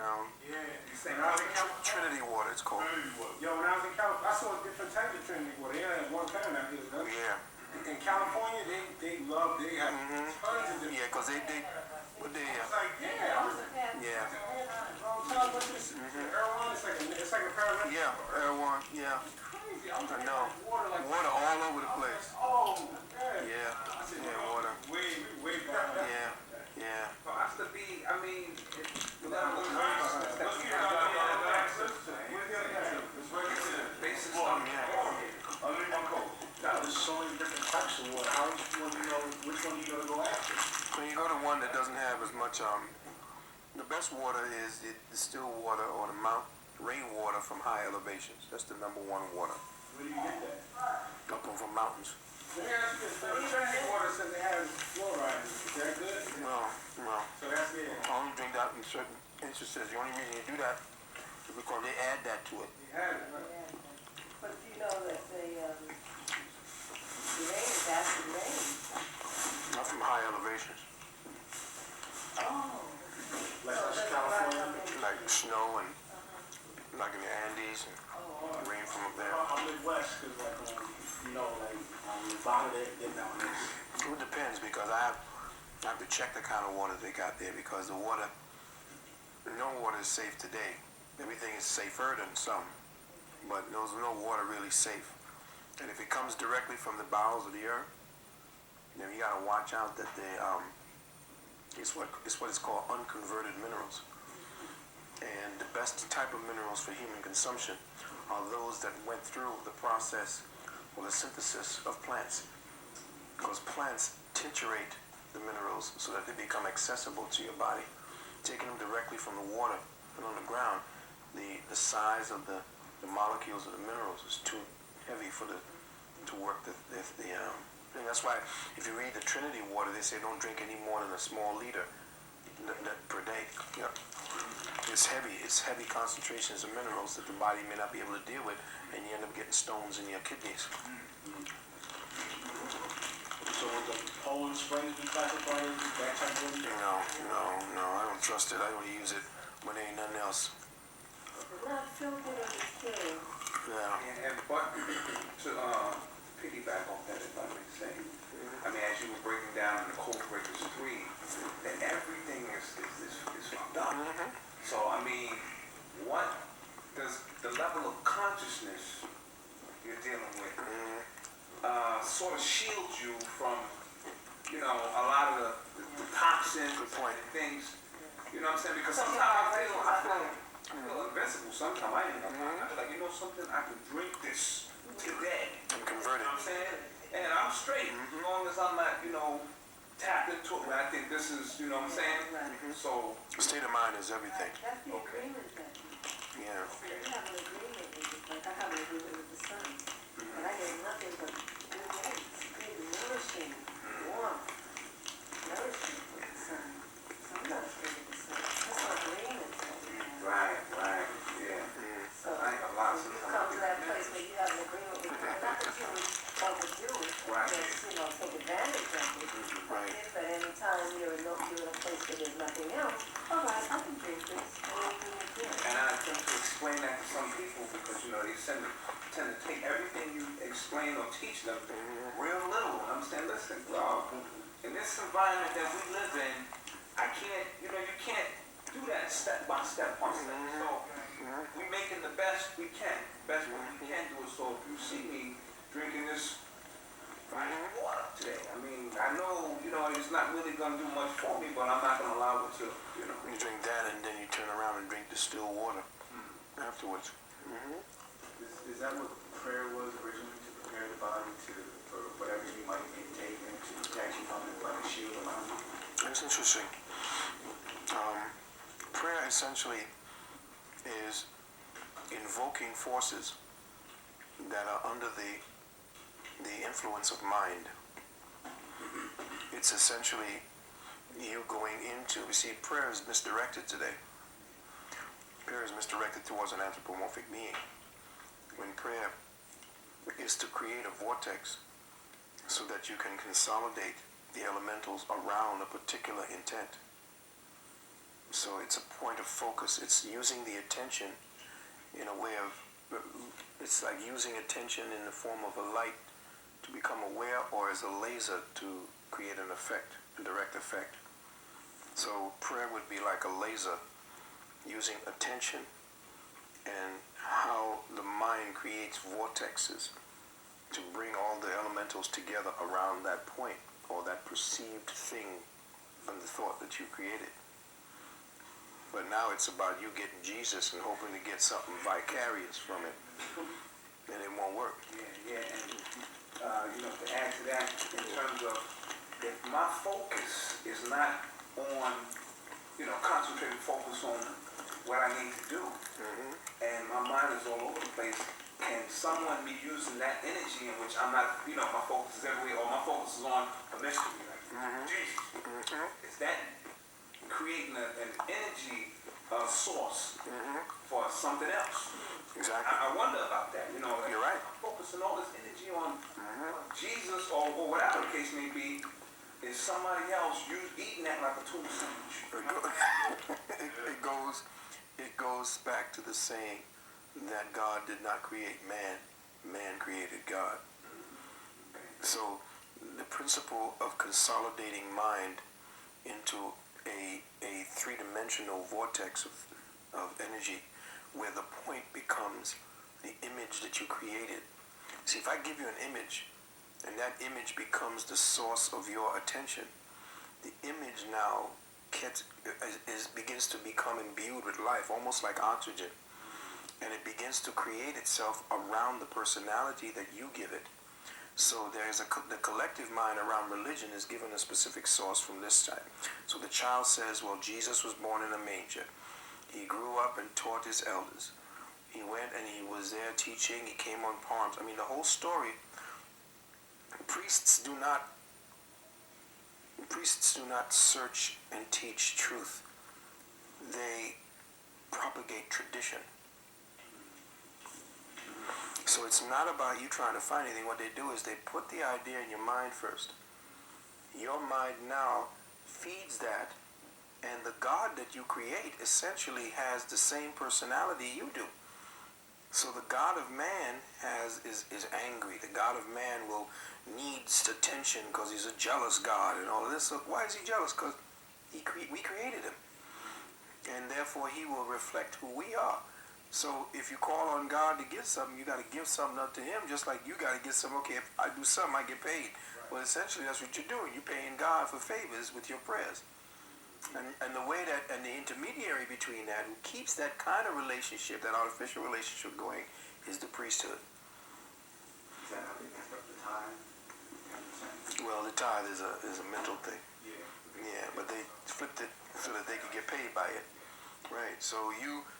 Yeah. When I was in California, Trinity water, it's called. yo, when I was in California, I saw a different type of Trinity water. They had one kind out here. Yeah. In California, they have tons of different. Yeah, because they what they It's like, yeah, I was yeah. long time, but this Erewhon, it's like a paramedic. Yeah, Erewhon, yeah. It's crazy. I was I know. water Water all over the place. oh, man. Yeah, water. Way back. Yeah. So I have to be, I mean, basic stuff. Now, there's so many different types of water. How do you know which one you're gonna go after? When you go to one that doesn't have as much, the best water is the still water or the rainwater from high elevations. That's the number one water. Where do you get that? Up from mountains. Let me ask you this. Trinity water says it has fluoride. Is that good? No. So that's it. I only drink that in certain instances. The only reason you do that is because they add that to it. You have it, right? But you know that the rain is acid rain. Not from high elevations. Oh. Like California. Like snow and like in the Andes and rain from up there. I'm Midwest because the bottom they're down there. It depends because I have to check the kind of water they got there because no water is safe today. Everything is safer than some, but there's no water really safe. And if it comes directly from the bowels of the earth, then you gotta watch out that it's what is called unconverted minerals. And the best type of minerals for human consumption are those that went through the process or the synthesis of plants. Because plants tincturate the minerals so that they become accessible to your body. Taking them directly from the water and on the ground, the size of the molecules of the minerals is too heavy to work the thing. That's why if you read the Trinity water, they say don't drink any more than a small liter per day. Yeah. It's heavy concentrations of minerals that the body may not be able to deal with, and you end up getting stones in your kidneys. So would the Poland Springs be classified as that type of water? No, I don't trust it. I only use it when there ain't nothing else. Not filtered or distilled. Yeah. But to piggyback off that, if I may say, I mean, as you were breaking down in the Code Breakers 3, that everything is fucked up. So, I mean, what does the level of consciousness you're dealing with sort of shield you from, a lot of the toxins and things, you know what I'm saying? Because sometimes I feel invincible. Sometimes I feel like, something, I can drink this today. I'm converted. You know what I'm saying? And I'm straight, as long as I'm not, tapped into it. I think this is, you know what I'm saying? So, state of mind is everything. That's the agreement then. Yeah. You have an agreement with it, like I have an agreement with the sun. And I get nothing but good rays, good nourishing, warmth, nourishment from the sun. So I'm not afraid of the sun. That's my agreement. right, yeah. So I ain't gonna lie. you come to that place where you have an agreement with it, not that you would overdo it, Right. just, take advantage of it. Right. If at any time you're in a place where there's nothing else, all right, I can drink this. And I think to explain that to some people, because they tend to take everything you explain or teach them real little. And I'm saying, listen, bro, in this environment that we live in, I can't, you can't do that step by step. So we're making the best we can, best what we can do it. So if you see me drinking this water today, I mean, I know, it's not really gonna do much for me, but I'm not gonna allow it to, You drink that and then you turn around and drink distilled water afterwards. Is that what prayer was originally, to prepare the body for whatever you might intake and to protect you from it, like a shield around you? That's interesting. Prayer essentially is invoking forces that are under the influence of mind. It's essentially you going into, prayer is misdirected today. Prayer is misdirected towards an anthropomorphic being. When prayer is to create a vortex so that you can consolidate the elementals around a particular intent. So it's a point of focus. It's using the attention in a way of, it's like using attention in the form of a light to become aware, or as a laser to create an effect, a direct effect. So prayer would be like a laser, using attention and how the mind creates vortexes to bring all the elementals together around that point, or that perceived thing and the thought that you created. But now it's about you getting Jesus and hoping to get something vicarious from it, and it won't work. Yeah, and to add to that, in terms of if my focus is not on, concentrated focus on what I need to do, and my mind is all over the place, can someone be using that energy in which I'm not, my focus is everywhere, or my focus is on a mystery, like Jesus? Is that creating an energy source for something else? Exactly. I wonder about that. You're right. I'm focusing all this energy on Jesus or whatever the case may be. Is somebody else eating that like a tuna sandwich? It goes back to the saying that God did not create man, man created God. So the principle of consolidating mind into a three-dimensional vortex of energy, where the point becomes the image that you created. See, if I give you an image, and that image becomes the source of your attention, the image now begins to become imbued with life, almost like oxygen, and it begins to create itself around the personality that you give it. So there's the collective mind around religion is given a specific source from this side. So the child says, well, Jesus was born in a manger. He grew up and taught his elders. He went and he was there teaching. He came on palms. I mean, the whole story. Priests do not search and teach truth. They propagate tradition. So it's not about you trying to find anything. What they do is they put the idea in your mind first. Your mind now feeds that, and the God that you create essentially has the same personality you do. So the God of man is angry. The God of man needs attention because he's a jealous God and all of this. So why is he jealous? Because we created him, and therefore he will reflect who we are. So if you call on God to give something, you got to give something up to him, just like you got to get something. Okay, if I do something, I get paid. Well, essentially that's what you're doing. You're paying God for favors with your prayers. And the way that, and the intermediary between that, who keeps that kind of relationship, that artificial relationship going, is the priesthood. Is that how they messed up the tithe? Well, the tithe is a mental thing. Yeah, but they flipped it so that they could get paid by it. Right, so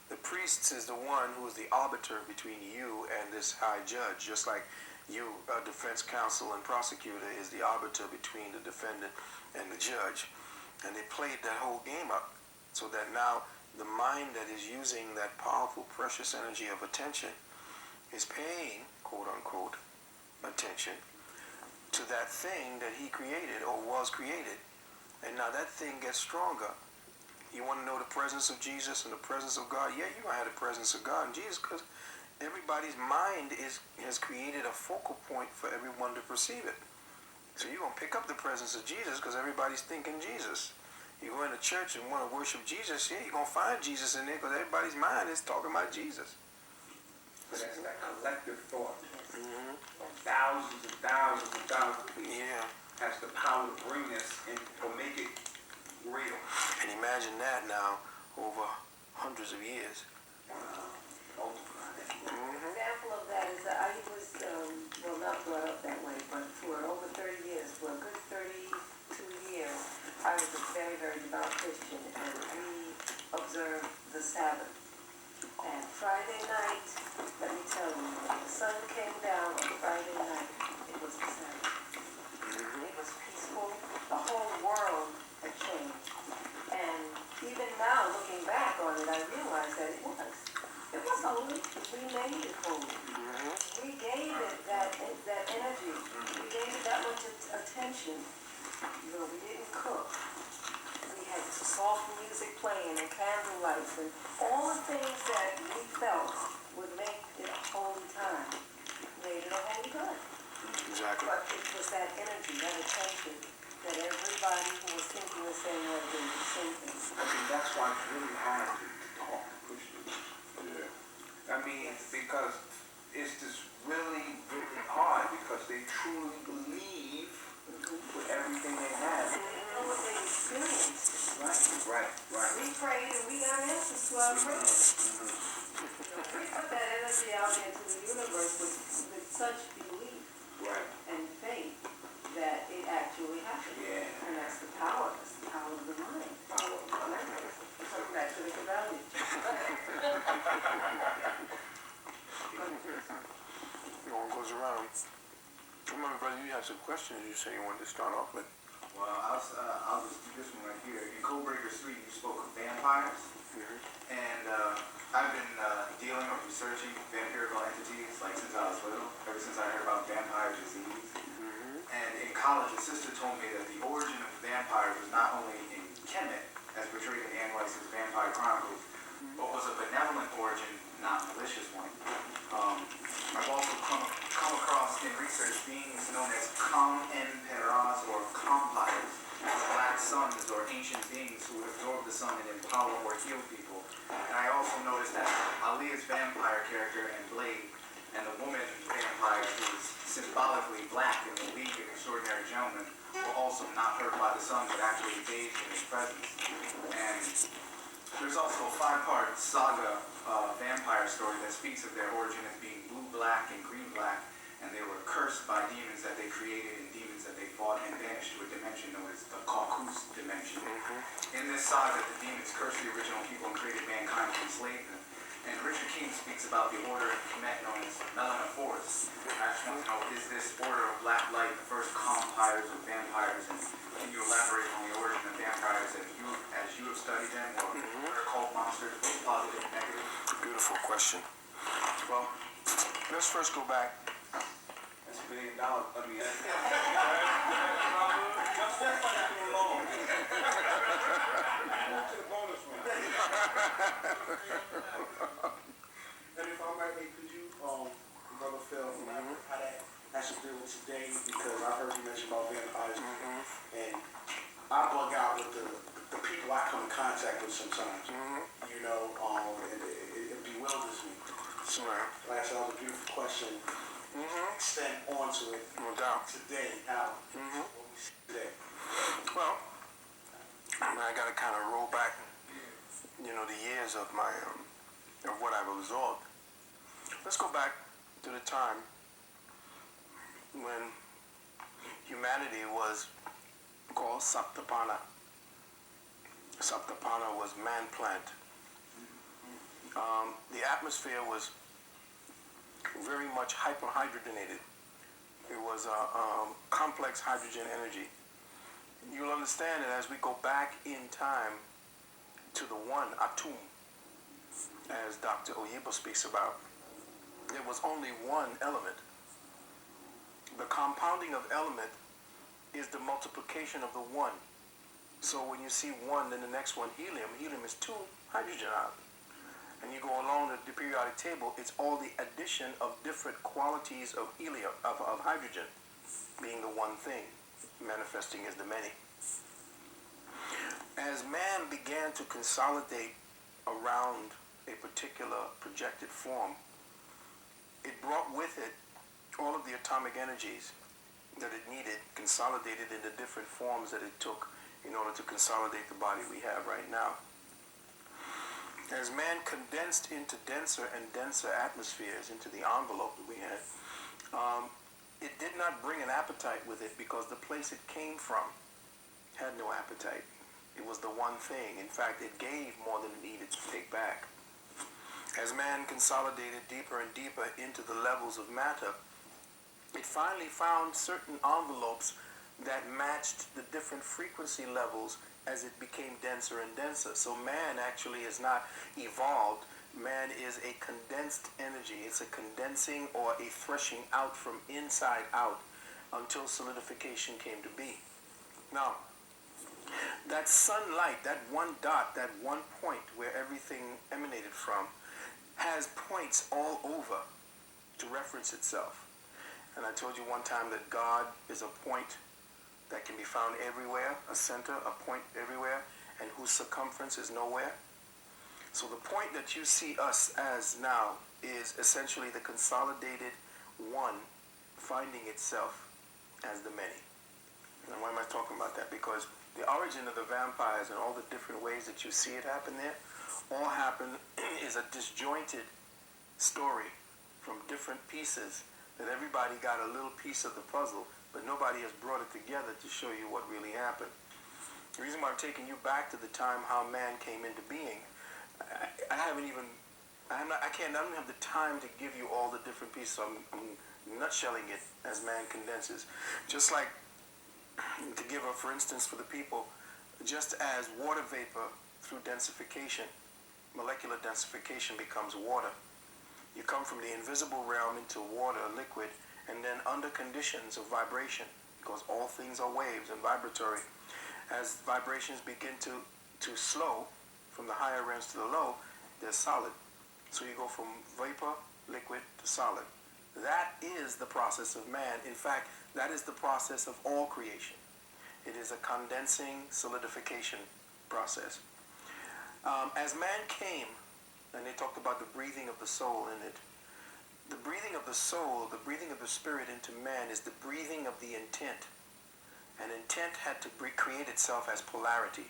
the priest is the one who is the arbiter between you and this high judge, just like you, defense counsel and prosecutor, is the arbiter between the defendant and the judge. And they played that whole game up so that now the mind that is using that powerful, precious energy of attention is paying, quote unquote, attention to that thing that he created or was created. And now that thing gets stronger. You want to know the presence of Jesus and the presence of God? Yeah, you're going to have the presence of God and Jesus, because everybody's mind has created a focal point for everyone to perceive it. So you're going to pick up the presence of Jesus because everybody's thinking Jesus. You go into church and want to worship Jesus, yeah, you're going to find Jesus in there because everybody's mind is talking about Jesus. So that's that collective thought. Thousands and thousands and thousands of people has the power to bring this and to make it real. And imagine that now over hundreds of years. Example of that is that I was, not brought up that way, but for over 30 years, for a good 32 years, I was a very, very devout Christian, and we observed the Sabbath. And Friday night, let me tell you, when the sun came down on Friday night, it was the Sabbath. It was peaceful. The whole world had changed. And even now, looking back on it, I realize that it was. It was holy. We made it holy. We gave it that energy. We gave it that much attention. We didn't cook. We had soft music playing and listen, all the things that we felt would make it a holy time, made it a holy time. Exactly. But it was that energy, that attention, that everybody who was thinking the same way did the same thing. I mean, that's why it's really hard to talk to Christians. Yeah. I mean, because it's just really, really hard because they truly believe with everything they have. And they know what they experienced. Right. We prayed and we got answers to our prayers. We put that energy out into the universe with such belief Right. and faith that it actually happened. Yeah. And that's the power of the mind. Power of the mind. Come back to the value. It all goes around. Remember, brother, you had some questions you said you wanted to start off with. Well, I'll just do this one right here. In Code Breakers 3, you spoke of vampires. And I've been dealing or researching vampirical entities like since I was little, ever since I heard about vampire disease. And in college, a sister told me that the origin of vampires was not only in Kemet, as portrayed in Anne Rice's Vampire Chronicles, but was a benevolent origin, not malicious one. I've also come across in research beings known as Emperas or Compires, black suns or ancient beings who would absorb the sun and empower or heal people. And I also noticed that Aaliyah's vampire character in Blade and the woman vampire who was symbolically black in the League of Extraordinary Gentlemen were also not hurt by the sun but actually bathed in his presence. And there's also a 5-part saga vampire story that speaks of their origin as being blue-black and green-black, and they were cursed by demons that they created and demons that they fought and banished to a dimension known as the Caucus dimension. In this saga, the demons cursed the original people and created mankind to enslave them. And Richard King speaks about the order of Kemet known as Melanophores. I just want to know, is this order of black light the first compires of vampires? And can you elaborate on the origin of vampires as you have studied them, or occult monsters, both positive and negative? Beautiful question. Well, let's first go back. That's $1 billion. I mean, And if I might, hey, could you, Brother Phil, elaborate how that has to do with today? Because I heard you mention about vampires, and I bug out with the people I come in contact with sometimes. You know, and it bewilders me. So, like I said, that was a beautiful question. Extend onto it. No doubt. Today, how what we see today. Well, I got to kind of roll back, the years of my, of what I've absorbed. Let's go back to the time when humanity was called Saptapana. Saptapana was man-plant. The atmosphere was very much hyperhydrogenated. It was a complex hydrogen energy. You'll understand that as we go back in time to the one atum, as Dr. Oyibo speaks about, there was only one element. The compounding of element is the multiplication of the one. So when you see one, then the next one, helium. Helium is 2 hydrogen atoms. And you go along the periodic table, it's all the addition of different qualities of helium, of hydrogen, being the one thing, manifesting as the many. As man began to consolidate around a particular projected form, it brought with it all of the atomic energies that it needed, consolidated into different forms that it took in order to consolidate the body we have right now. As man condensed into denser and denser atmospheres, into the envelope that we had, it did not bring an appetite with it because the place it came from had no appetite. It was the one thing. In fact, it gave more than it needed to take back. As man consolidated deeper and deeper into the levels of matter, it finally found certain envelopes that matched the different frequency levels as it became denser and denser. So man actually is not evolved. Man is a condensed energy. It's a condensing or a threshing out from inside out until solidification came to be. Now, that sunlight, that one dot, that one point where everything from, has points all over to reference itself. And I told you one time that God is a point that can be found everywhere, a center, a point everywhere, and whose circumference is nowhere. So the point that you see us as now is essentially the consolidated one finding itself as the many. Now why am I talking about that? Because the origin of the vampires and all the different ways that you see it happen there, all happen is a disjointed story from different pieces that everybody got a little piece of the puzzle, but nobody has brought it together to show you what really happened. The reason why I'm taking you back to the time how man came into being, I don't have the time to give you all the different pieces, so I'm nutshelling it as man condenses. Just like, to give a for instance for the people, just as water vapor through densification, molecular densification becomes water. You come from the invisible realm into water, liquid, and then under conditions of vibration, because all things are waves and vibratory. As vibrations begin to slow from the higher realms to the low, they're solid. So you go from vapor, liquid, to solid. That is the process of man. In fact, that is the process of all creation. It is a condensing solidification process. As man came, and they talked about the breathing of the soul in it, the breathing of the soul, the breathing of the spirit into man is the breathing of the intent. And intent had to create itself as polarity.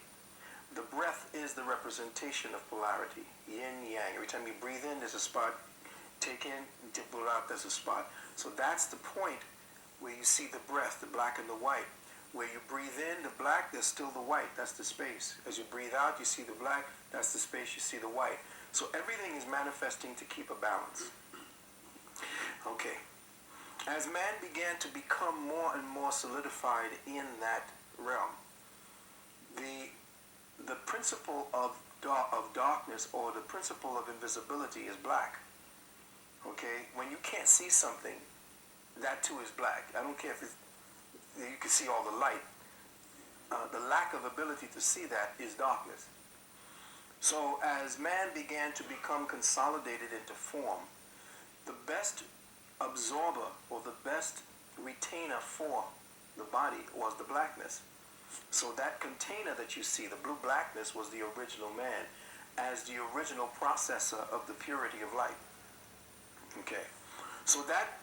The breath is the representation of polarity, yin, yang. Every time you breathe in, there's a spot. Take in, blow out, there's a spot. So that's the point where you see the breath, the black and the white. Where you breathe in the black, there's still the white. That's the space. As you breathe out, you see the black. That's the space. You see the white. So everything is manifesting to keep a balance. Okay. As man began to become more and more solidified in that realm, the principle of darkness, or the principle of invisibility, is black. Okay? When you can't see something, that too is black. I don't care if you can see all the light. The lack of ability to see that is darkness. So as man began to become consolidated into form, the best absorber or the best retainer for the body was the blackness. So that container that you see, the blue blackness, was the original man as the original processor of the purity of light. Okay. So that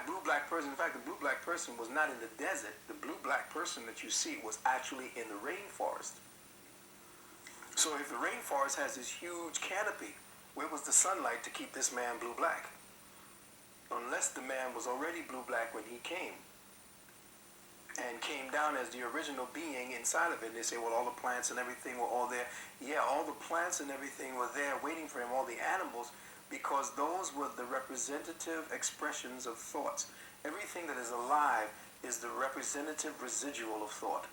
blue black person, in fact, the blue black person was not in the desert. The blue black person that you see was actually in the rainforest. So if the rainforest has this huge canopy, where was the sunlight to keep this man blue black? Unless the man was already blue black when he came, and came down as the original being inside of it. And they say, well, all the plants and everything were all there. Yeah, all the plants and everything were there waiting for him, all the animals, because those were the representative expressions of thoughts. Everything that is alive is the representative residual of thought.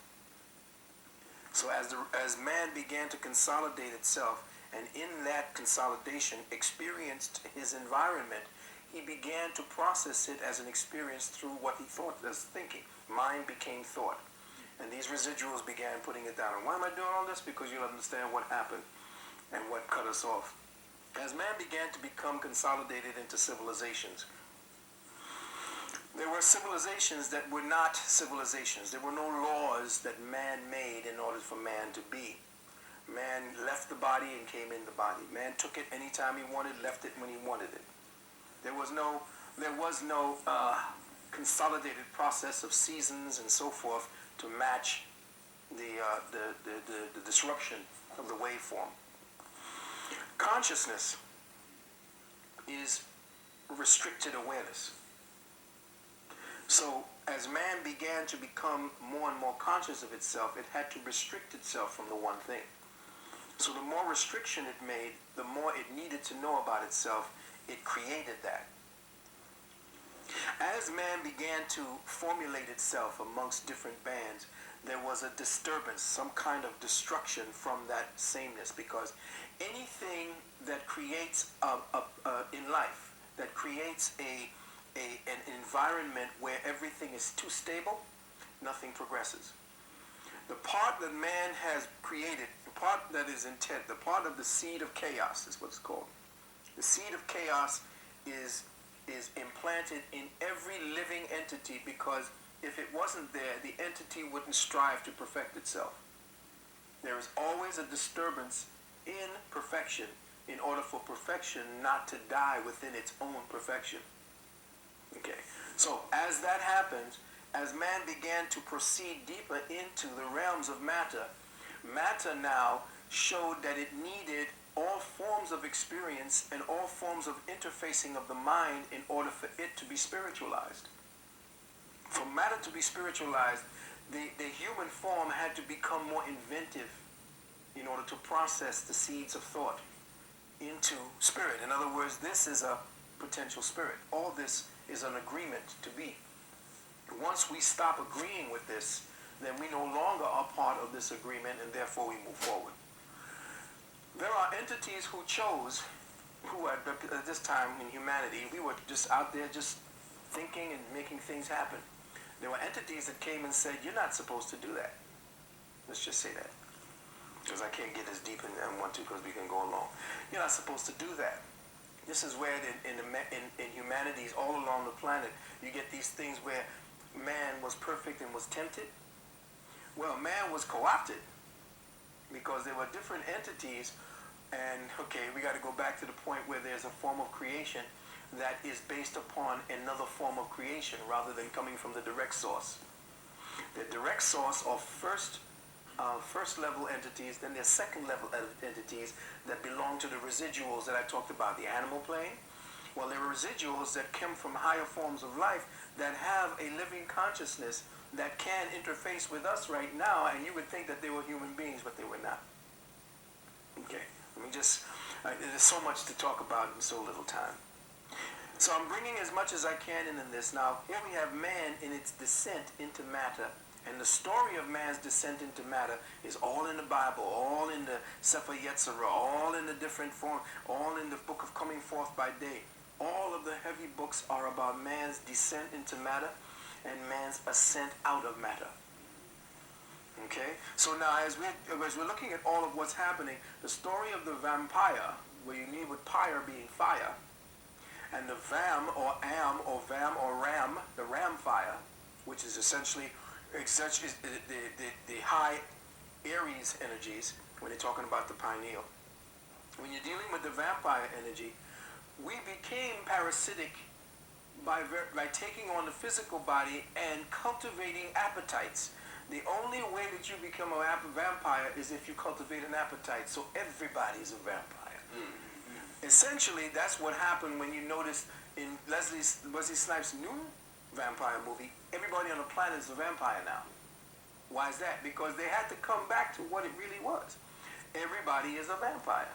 So as man began to consolidate itself, and in that consolidation experienced his environment, he began to process it as an experience through what he thought as thinking. Mind became thought. And these residuals began putting it down. And why am I doing all this? Because you'll understand what happened and what cut us off. As man began to become consolidated into civilizations, there were civilizations that were not civilizations. There were no laws that man made in order for man to be. Man left the body and came in the body. Man took it anytime he wanted, left it when he wanted it. There was no consolidated process of seasons and so forth to match the disruption of the waveform. Consciousness is restricted awareness. So as man began to become more and more conscious of itself, it had to restrict itself from the one thing. So the more restriction it made, the more it needed to know about itself. It created that. As man began to formulate itself amongst different bands, there was a disturbance, some kind of destruction from that sameness, because anything that creates in life, that creates an environment where everything is too stable, nothing progresses. The part that man has created, part that is intent, the part of the seed of chaos is what it's called. The seed of chaos is implanted in every living entity, because if it wasn't there, the entity wouldn't strive to perfect itself. There is always a disturbance in perfection in order for perfection not to die within its own perfection. Okay, so as that happens, as man began to proceed deeper into the realms of matter, matter now showed that it needed all forms of experience and all forms of interfacing of the mind in order for it to be spiritualized. For matter to be spiritualized, the human form had to become more inventive in order to process the seeds of thought into spirit. In other words, this is a potential spirit. All this is an agreement to be. Once we stop agreeing with this, then we no longer are part of this agreement, and therefore we move forward. There are entities who chose, who at this time in humanity, we were just out there just thinking and making things happen. There were entities that came and said, you're not supposed to do that. Let's just say that, because I can't get as deep in I want to, because we can go along. You're not supposed to do that. This is where in humanities all along the planet, you get these things where man was perfect and was tempted. Well, man was co-opted because there were different entities, and okay, we got to go back to the point where there's a form of creation that is based upon another form of creation rather than coming from the direct source. The direct source are first level entities, then there's second level entities that belong to the residuals that I talked about, the animal plane. Well, there are residuals that come from higher forms of life that have a living consciousness that can interface with us right now, and you would think that they were human beings, but they were not. Okay, let me just, there's so much to talk about in so little time. So I'm bringing as much as I can in this. Now, here we have man in its descent into matter. And the story of man's descent into matter is all in the Bible, all in the Sefer Yetzirah, all in the different form, all in the book of Coming Forth by Day. All of the heavy books are about man's descent into matter and man's ascent out of matter. Okay? So now as we're looking at all of what's happening, the story of the vampire, where you need with pyre being fire, and the vam or am or vam or ram, the ram fire, which is essentially the high Aries energies when you're talking about the pineal. When you're dealing with the vampire energy, we became parasitic by taking on the physical body and cultivating appetites. The only way that you become a vampire is if you cultivate an appetite. So everybody is a vampire. Mm-hmm. Essentially, that's what happened when you noticed in Wesley Snipes' new vampire movie, everybody on the planet is a vampire now. Why is that? Because they had to come back to what it really was. Everybody is a vampire.